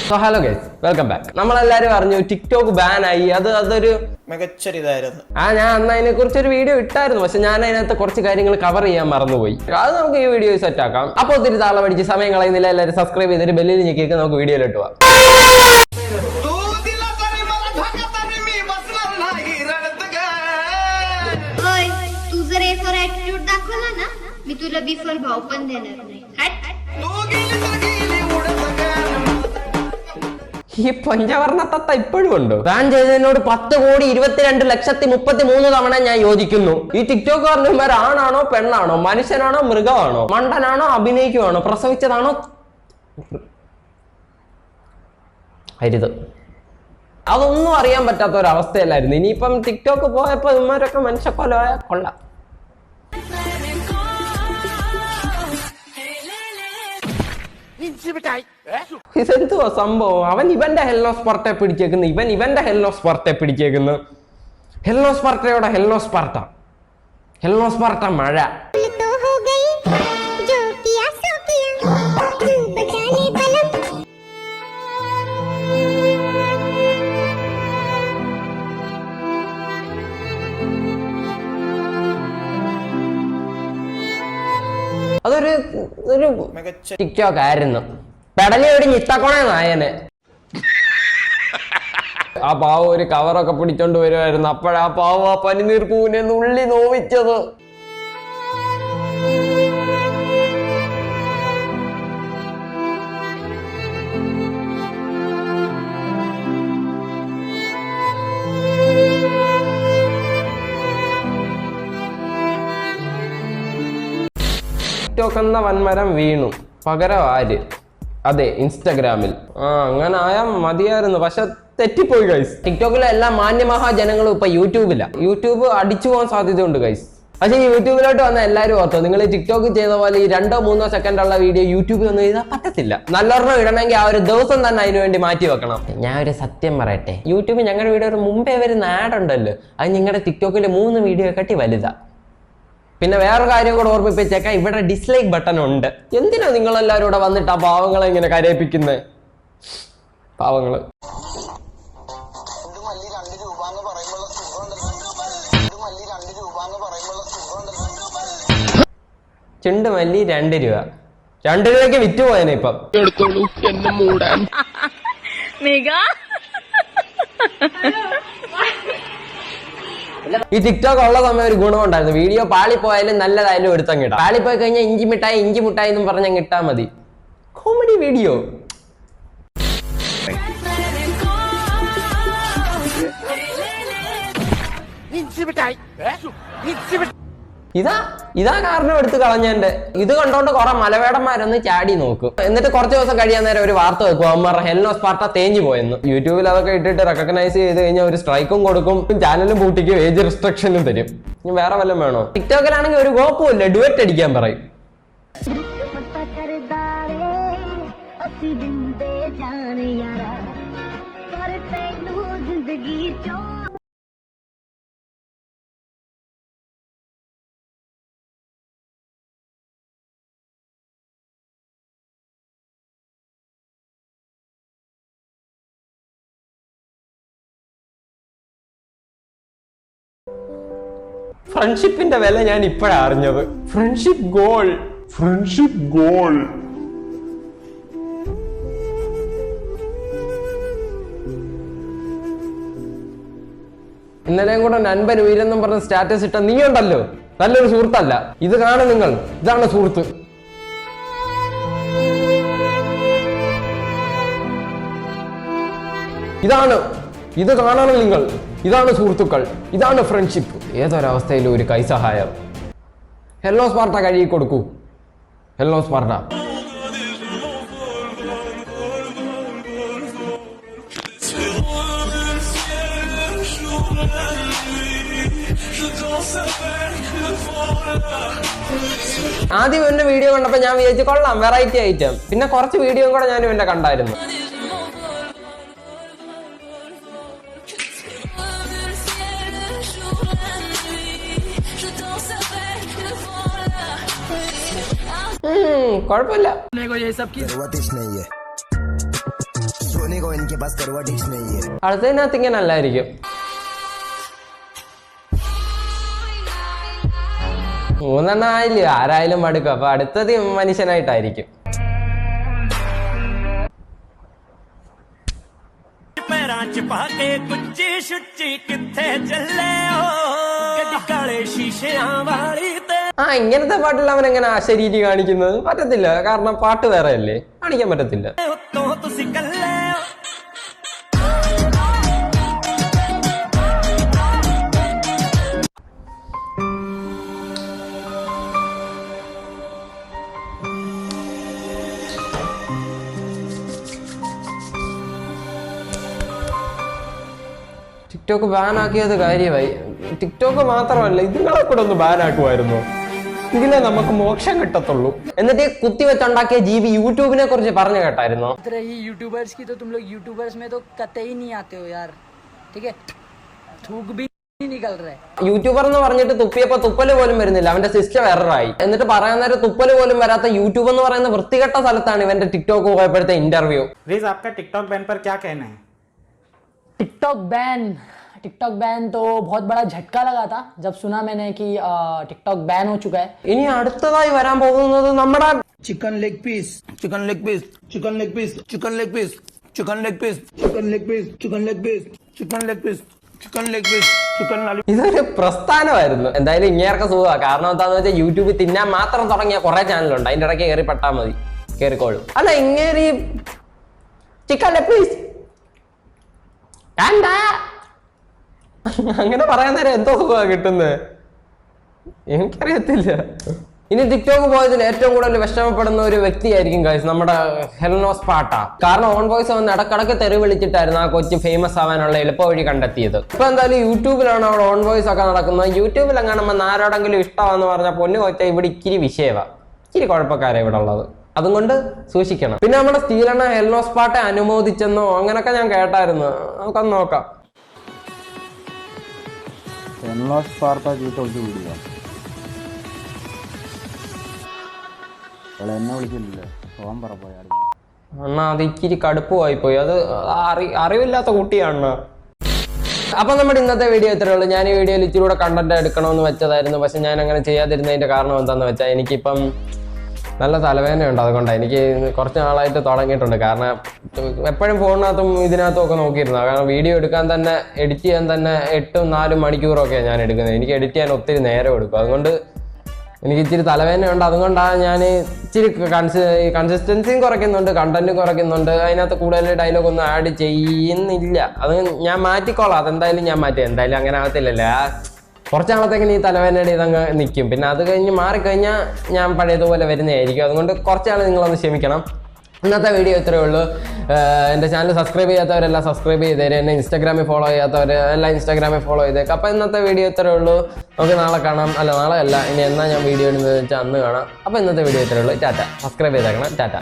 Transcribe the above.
So hello guys, welcome back. നമ്മളെല്ലാരും അറിഞ്ഞു TikTok ban ആയി. അതൊരു മികച്ചൊരിതായിരുന്നു. ഞാൻ അന്ന് അതിനെ കുറിച്ചൊരു വീഡിയോ ഇട്ടായിരുന്നു, പക്ഷെ ഞാൻ അതിനകത്ത് കുറച്ച് കാര്യങ്ങൾ കവർ ചെയ്യാൻ മറന്നുപോയി. അത് നമുക്ക് ഈ വീഡിയോ സെറ്റ് ആക്കാം. അപ്പോൾ ഒത്തിരി താളം പഠിച്ച് സമയം കളയുന്നില്ല, എല്ലാവരും സബ്സ്ക്രൈബ് ചെയ്തിട്ട് ബെല്ലിൽ ഞെക്കിയൊക്കെ നമുക്ക് വീഡിയോയിലിട്ട് പോവാം. मी तुला बिफर भाव पण देणार नाही. ഈ പഞ്ചവർണ്ണ തത്ത ഇപ്പോഴും ഉണ്ടോ? ബാൻ ചെയ്തതിനോട് 10,22,33,000 തവണ ഞാൻ യോജിക്കുന്നു. ഈ ടിക്ടോക്കുകാരന്മാർ ആണാണോ പെണ്ണാണോ, മനുഷ്യനാണോ മൃഗമാണോ, മണ്ടനാണോ അഭിനയിക്കുവാണോ, പ്രസവിച്ചതാണോ അരുത്, അതൊന്നും അറിയാൻ പറ്റാത്ത ഒരവസ്ഥയല്ലായിരുന്നു. ഇനിയിപ്പം ടിക്ടോക്ക് പോയപ്പോ ഇവന്മാരൊക്കെ മനുഷ്യക്കൊലമായ കൊള്ളാം. ഇതെന്തുവാ സംഭവം? അവൻ ഇവന്റെ ഹെല്ലോസ്പാർട്ടെ പിടിച്ചേക്കുന്നു, ഇവന്റെ ഹെല്ലോസ്പാർട്ടെ പിടിച്ചേക്കുന്നു. ഹെല്ലോസ്പാർട്ടയോടെ ഹെല്ലോസ്പാർട്ട മഴ. അതൊരു ടിക്ടോക്ക് ആയിരുന്നു. പെടലി ഒരു ഞിത്തക്കോണ നായനെ. ആ പാവം ഒരു കവറൊക്കെ പിടിച്ചോണ്ട് വരുമായിരുന്നു. അപ്പോഴാ പാവം ആ പനിനീർ പൂവിനെ നുള്ളി നോവിച്ചത്. ടിക്ടോക്ക് എന്ന വൻമരം വീണു, പകരം ആര്? അതെ, ഇൻസ്റ്റഗ്രാമിൽ. അങ്ങനെ ആയാൽ മതിയായിരുന്നു, പക്ഷെ തെറ്റിപ്പോയി ഗൈസ്. ടിക്ടോക്കിലെ എല്ലാ മാന്യമഹാജനങ്ങളും ഇപ്പൊ യൂട്യൂബിലാണ്. യൂട്യൂബ് അടിച്ചു പോകാൻ സാധ്യതയുണ്ട് ഗൈസ്. പക്ഷെ ഈ യൂട്യൂബിലോട്ട് വന്ന എല്ലാവരും ഓർത്തോ, നിങ്ങൾ ഈ ടിക്ടോക്ക് ചെയ്ത പോലെ ഈ 2-3 സെക്കൻഡുള്ള വീഡിയോ യൂട്യൂബിൽ ഒന്നും ചെയ്താൽ പറ്റത്തില്ല. നല്ലൊരെണ്ണം ഇടണമെങ്കിൽ ആ ഒരു ദിവസം തന്നെ അതിനു വേണ്ടി മാറ്റി വെക്കണം. ഞാൻ ഒരു സത്യം പറയട്ടെ, യൂട്യൂബ് ഞങ്ങളുടെ വീഡിയോ മുമ്പേ വരുന്ന ആഡ് ഉണ്ടല്ലോ, അത് നിങ്ങളുടെ ടിക്ടോക്കിലെ 3 വീഡിയോ കട്ടി വലുതാ. പിന്നെ വേറൊരു കാര്യം കൂടെ ഓർമ്മിപ്പിച്ചേക്കാം, ഇവിടെ ഡിസ്ലൈക്ക് ബട്ടൺ ഉണ്ട്. എന്തിനാ നിങ്ങളെല്ലാവരും ഇവിടെ വന്നിട്ട് ആ പാവങ്ങളെ ഇങ്ങനെ കരയിപ്പിക്കുന്നത്? പാവങ്ങള് ചുണ്ടുമല്ലി 2 രൂപ. 2 രൂപയ്ക്ക് വിറ്റ് പോയനെ ഇപ്പം. ഈ ടിക്ടോക്ക് ഉള്ള സമയം ഒരു ഗുണമുണ്ടായിരുന്നു, വീഡിയോ പാളിപ്പോയാലും നല്ലതായാലും എടുത്തങ്ങിടാം. പാളിപ്പോയി കഴിഞ്ഞാൽ ഇഞ്ചി മിഠായി എന്നും പറഞ്ഞങ്ങ് ഇട്ടാ മതി. Comedy video. ഇതാ കാരണം എടുത്ത് കളഞ്ഞെന്റെ. ഇത് കണ്ടോണ്ട് കുറെ മലവേടന്മാരൊന്ന് ചാടി നോക്കും. എന്നിട്ട് കുറച്ച് ദിവസം കഴിയാൻ നേരം ഒരു വാർത്ത വെക്കും, അവന്മാരുടെ ഹെല്ലോസ്പാർട്ട തേഞ്ഞു പോയെന്ന്. യൂട്യൂബിൽ അതൊക്കെ ഇട്ടിട്ട് റെക്കഗ്നൈസ് ചെയ്ത് കഴിഞ്ഞാൽ ഒരു സ്ട്രൈക്കും കൊടുക്കും, ചാനലും പൂട്ടിക്കും, ഏജ് റിസ്ട്രിക്ഷനും തരും. വേറെ വല്ലതും വേണോ? ടിക്ടോക്കിലാണെങ്കിൽ ഒരു കോപ്പുമില്ല, ഡുവറ്റ് അടിക്കാൻ പറയും. ഫ്രണ്ട്ഷിപ്പിന്റെ വില ഞാൻ ഇപ്പോഴാണ് അറിഞ്ഞത്. Friendship goal. ഇന്നലെയും കൂടെ നൻപൻ ഉയരെന്നും പറഞ്ഞ സ്റ്റാറ്റസ് ഇട്ട നീ ഉണ്ടല്ലോ, നല്ലൊരു സുഹൃത്തല്ല. ഇത് കാണും നിങ്ങൾ, ഇതാണ് സുഹൃത്ത്. ഇത് കാണണം നിങ്ങൾ, ഇതാണ് സുഹൃത്തുക്കൾ, ഇതാണ് ഫ്രണ്ട്ഷിപ്പ്. ഏതൊരവസ്ഥയിലും ഒരു കൈസഹായം. ഹെല്ലോസ്പാർട്ട കഴുകി കൊടുക്കൂ. ഹെല്ലോസ്പാർട്ട. ആദ്യം ഇവന്റെ വീഡിയോ കണ്ടപ്പോ ഞാൻ വിചാരിച്ചു കൊള്ളാം, വെറൈറ്റി ഐറ്റം. പിന്നെ കുറച്ച് വീഡിയോ കൂടെ ഞാൻ ഇവന്റെ കണ്ടായിരുന്നു. കുഴപ്പമില്ല. देखो इनके पास करवा टिक्स नहीं है. അടുത്തതിനകത്ത് ഇങ്ങനെ അല്ലായിരിക്കും. 3 ആയില്ല, ആരായാലും മടുക്കും. അപ്പൊ അടുത്തത് മനുഷ്യനായിട്ടായിരിക്കും. ഇങ്ങനത്തെ പാട്ടിൽ അവൻ എങ്ങനെ ശരീരം കാണിക്കുന്നത്? പറ്റത്തില്ല, കാരണം പാട്ട് വേറെ അല്ലേ, കാണിക്കാൻ പറ്റത്തില്ല. ടിക്ടോക്ക് ബാൻ ആക്കിയത് കാര്യമായി. ടിക്ടോക്ക് മാത്രമല്ല, ഇതുങ്ങളെ കൂടെ ഒന്ന് ബാൻ ആക്കുമായിരുന്നു, ഇതിലെ നമുക്ക് മോക്ഷം കിട്ടത്തുള്ളൂ. എന്നിട്ട് കുത്തി വെച്ചുണ്ടാക്കിയ ജീവി യൂട്യൂബിനെ കുറിച്ച് പറഞ്ഞു കേട്ടായിരുന്നോ? यूट्यूबर्स की तो तुम लोग यूट्यूबर्स में तो कतई नहीं आते हो यार, ठीक है? थूक भी नहीं निकल रहा है. യൂട്യൂബർ എന്ന് പറഞ്ഞിട്ട് തുപ്പിയപ്പോ തുപ്പല് പോലും വരുന്നില്ല, അവന്റെ സിസ്റ്റം എററായി. എന്നിട്ട് പറയാൻ നേരം തുപ്പല് പോലും വരാത്ത യൂട്യൂബ് എന്ന് പറയുന്ന വൃത്തികെട്ട സ്ഥലത്താണ് ഇവന്റെ ടിക്ടോക്ക് പോയപ്പോഴത്തെ ഇന്റർവ്യൂ. प्लीज आपका टिकटॉक बैन पर क्या कहना है? टिकटॉक बैन तो बहुत बड़ा झटका लगा था जब सुना मैंने कि टिकटॉक बैन हो चुका है. ഇനി അടുത്തതായി വരാൻ പോകുന്നത് നമ്മുടെ chicken leg piece, chicken leg piece, chicken leg piece, chicken leg piece, chicken leg piece, chicken leg piece, chicken leg piece, chicken leg piece, chicken leg piece, chicken lollipop. ഇതൊരു പ്രസ്ഥാനമായിരുന്നു. എന്തായാലും ഇങ്ങേർക്ക് സുഖമാണ്. കാരണം എന്താണെന്ന് വെച്ചാൽ യൂട്യൂബിൽ തിന്നാൻ മാത്രം തുടങ്ങിയ കുറെ ചാനലുണ്ട്, അതിന്റെ ഇടയ്ക്ക് കയറി പെട്ടാൽ മതി, കയറിക്കോളും. അല്ല, ഇങ്ങേരി ചിക്കൻ ലെഗ് പീസ് അങ്ങനെ പറയാൻ നേരം എന്തോ സുഖമാണ് കിട്ടുന്നത്, എനിക്കറിയത്തില്ല. ഇനി ടിക്ടോക്ക് പോയതിൽ ഏറ്റവും കൂടുതൽ വിഷമപ്പെടുന്ന ഒരു വ്യക്തിയായിരിക്കും ഗൈസ് നമ്മുടെ ഹെൽനോസ് പാട്ട. കാരണം ഓൺ വോയിസ് വന്ന് ഇടക്കിടക്ക് തെറി വിളിച്ചിട്ടായിരുന്നു ആ കൊച്ചു ഫേമസ് ആവാനുള്ള എളുപ്പ വഴി കണ്ടെത്തിയത്. ഇപ്പൊ എന്തായാലും യൂട്യൂബിലാണ് അവിടെ ഓൺ വോയിസ് ഒക്കെ നടക്കുന്നത്. യൂട്യൂബിൽ എങ്ങാനും ആരോടെങ്കിലും ഇഷ്ടമാണെന്ന് പറഞ്ഞാൽ പൊന്നു കൊച്ചാൽ ഇവിടെ ഇച്ചിരി വിഷയമാണ്, ഇച്ചിരി കുഴപ്പക്കാരാണ് ഇവിടെ ഉള്ളത്, അതുകൊണ്ട് സൂക്ഷിക്കണം. പിന്നെ നമ്മുടെ സ്റ്റീലണ്ണ ഹെൽനോസ് പാട്ടെ അനുമോദിച്ചെന്നോ അങ്ങനൊക്കെ ഞാൻ കേട്ടായിരുന്നു, നമുക്കൊന്ന് നോക്കാം. അണ്ണാ അത് ഇച്ചിരി കടുപ്പമായി പോയി, അത് അറിവില്ലാത്ത കുട്ടിയാണ്. അപ്പൊ നമ്മുടെ ഇന്നത്തെ വീഡിയോ ഇത്രേ ഉള്ളൂ. ഞാൻ ഈ വീഡിയോയിൽ ഇച്ചിരി കൂടെ കണ്ടന്റ് എടുക്കണമെന്ന് വെച്ചതായിരുന്നു, പക്ഷെ ഞാൻ അങ്ങനെ ചെയ്യാതിരുന്നതിന്റെ കാരണം എന്താന്ന് വെച്ചാൽ എനിക്കിപ്പം നല്ല തലവേദനയുണ്ട്. അതുകൊണ്ടാണ് എനിക്ക് കുറച്ച് നാളായിട്ട് തുടങ്ങിയിട്ടുണ്ട്. കാരണം എപ്പോഴും ഫോണിനകത്തും ഇതിനകത്തും ഒക്കെ നോക്കിയിരുന്നു. കാരണം വീഡിയോ എടുക്കാൻ തന്നെ, എഡിറ്റ് ചെയ്യാൻ തന്നെ 8-4 മണിക്കൂറൊക്കെയാണ് ഞാൻ എടുക്കുന്നത്. എനിക്ക് എഡിറ്റ് ചെയ്യാൻ ഒത്തിരി നേരം എടുക്കും. അതുകൊണ്ട് എനിക്ക് ഇച്ചിരി തലവേദനയുണ്ട്. അതുകൊണ്ടാണ് ഞാൻ ഇച്ചിരി കൺസിസ്റ്റൻസിയും കുറയ്ക്കുന്നുണ്ട്, കണ്ടന്റും കുറയ്ക്കുന്നുണ്ട്. അതിനകത്ത് കൂടുതൽ ഡയലോഗ് ഒന്നും ആഡ് ചെയ്യുന്നില്ല. അത് ഞാൻ മാറ്റിക്കോളാം, അതെന്തായാലും ഞാൻ മാറ്റി. എന്തായാലും അങ്ങനെ ആകത്തില്ലല്ലേ, കുറച്ച് നാളത്തേക്ക് ഈ തലവേദനയുടെ ഇതങ്ങ് നിൽക്കും. പിന്നെ അത് കഴിഞ്ഞ് മാറിക്കഴിഞ്ഞാൽ ഞാൻ പഴയതുപോലെ വരുന്നതായിരിക്കും. അതുകൊണ്ട് കുറച്ച് നാൾ നിങ്ങളൊന്ന് ക്ഷമിക്കണം. ഇന്നത്തെ വീഡിയോ ഇത്രയേ ഉള്ളൂ. എൻ്റെ ചാനൽ സബ്സ്ക്രൈബ് ചെയ്യാത്തവരെല്ലാം സബ്സ്ക്രൈബ് ചെയ്തേരും. എന്നെ ഇൻസ്റ്റാഗ്രാമിൽ ഫോളോ ചെയ്യാത്തവർ എല്ലാം ഇൻസ്റ്റാഗ്രാമിൽ ഫോളോ ചെയ്തേക്കാം. അപ്പോൾ ഇന്നത്തെ വീഡിയോ ഇത്രയേ ഉള്ളൂ. നമുക്ക് നാളെ കാണാം. അല്ല, നാളെ അല്ല, ഇനി എന്നാ ഞാൻ വീഡിയോ ഇടുന്നത് വെച്ചാൽ അന്ന് കാണാം. അപ്പോൾ ഇന്നത്തെ വീഡിയോ ഇത്രയേ ഉള്ളൂ. ടാറ്റ. സബ്സ്ക്രൈബ് ചെയ്തേക്കണം. ടാറ്റ.